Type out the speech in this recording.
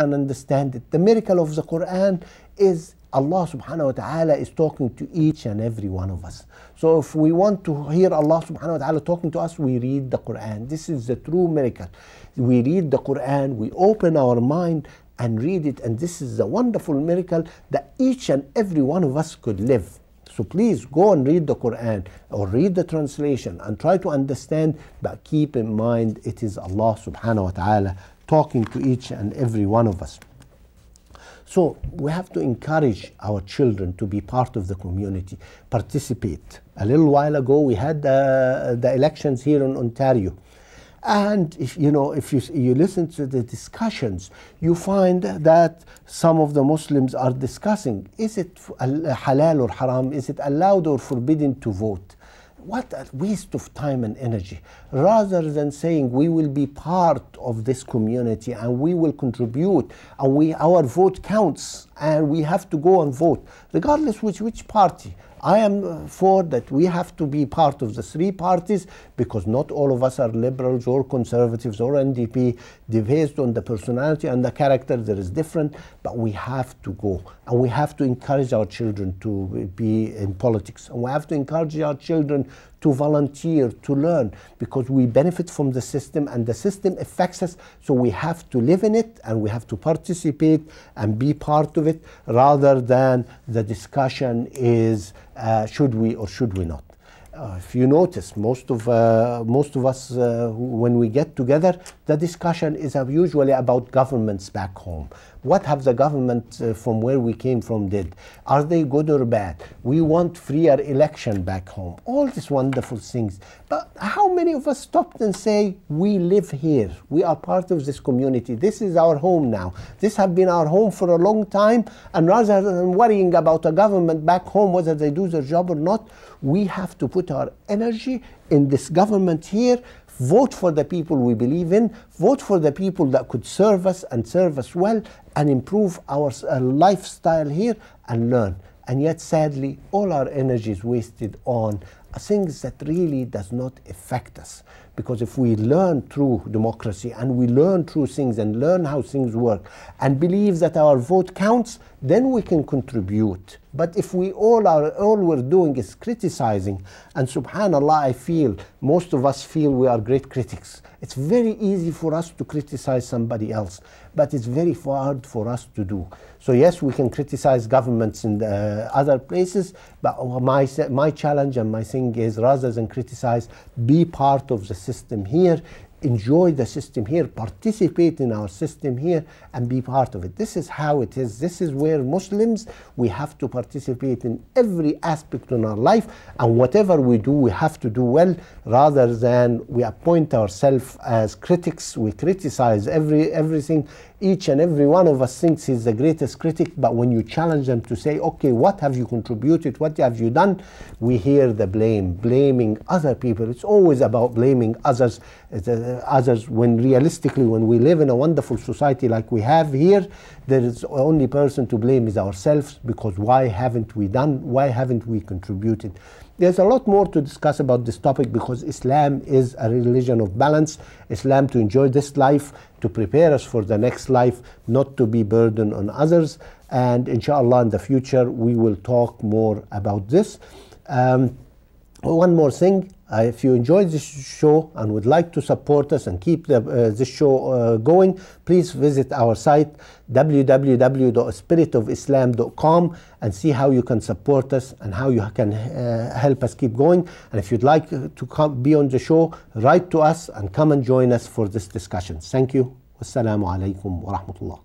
and understand it. The miracle of the Quran is Allah subhanahu wa ta'ala is talking to each and every one of us. So if we want to hear Allah subhanahu wa ta'ala talking to us, we read the Quran. This is the true miracle. We read the Quran, we open our mind and read it, and this is a wonderful miracle that each and every one of us could live. So please go and read the Quran or read the translation and try to understand, but keep in mind it is Allah subhanahu wa ta'ala talking to each and every one of us. So we have to encourage our children to be part of the community, participate. A little while ago we had the elections here in Ontario. And if you listen to the discussions, you find that some of the Muslims are discussing, is it halal or haram? Is it allowed or forbidden to vote? What a waste of time and energy. Rather than saying we will be part of this community and we will contribute and our vote counts and we have to go and vote, regardless which party. I am for that we have to be part of the three parties, because not all of us are liberals or conservatives or NDP. Based on the personality and the character, there is different, but we have to go. And we have to encourage our children to be in politics. And we have to encourage our children to volunteer, to learn, because we benefit from the system and the system affects us. So we have to live in it and we have to participate and be part of it, rather than the discussion is should we or should we not. If you notice, most of us, when we get together, the discussion is usually about governments back home. What have the government from where we came from did? Are they good or bad? We want freer election back home. All these wonderful things. But how many of us stopped and say, we live here. We are part of this community. This is our home now. This has been our home for a long time. And rather than worrying about a government back home, whether they do their job or not, we have to put our energy in this government here. Vote for the people we believe in. Vote for the people that could serve us and serve us well and improve our lifestyle here and learn. And yet, sadly, all our energy is wasted on things that really does not affect us. Because if we learn through democracy and we learn through things and learn how things work and believe that our vote counts, then we can contribute. But if we all we're doing is criticizing, and subhanallah, I feel, most of us feel we are great critics. It's very easy for us to criticize somebody else, but it's very hard for us to do. So yes, we can criticize governments in other places, but my challenge and my thing is, rather than criticize, be part of the system here, enjoy the system here, participate in our system here, and be part of it. This is how it is. This is where Muslims, we have to participate in every aspect in our life, and whatever we do, we have to do well, rather than we appoint ourselves as critics. We criticize everything. Each and every one of us thinks he's the greatest critic, but when you challenge them to say, okay, what have you contributed? What have you done? We hear the blaming other people. It's always about blaming others. When realistically, when we live in a wonderful society like we have here, there is the only person to blame is ourselves, because why haven't we done? Why haven't we contributed? There's a lot more to discuss about this topic, because Islam is a religion of balance. Islam to enjoy this life, to prepare us for the next life, not to be burdened on others. And inshallah, in the future, we will talk more about this. One more thing. If you enjoyed this show and would like to support us and keep this show going, please visit our site www.spiritofislam.com and see how you can support us and how you can help us keep going. And if you'd like to be on the show, write to us and come and join us for this discussion. Thank you. Wassalamu alaikum wa rahmatullah.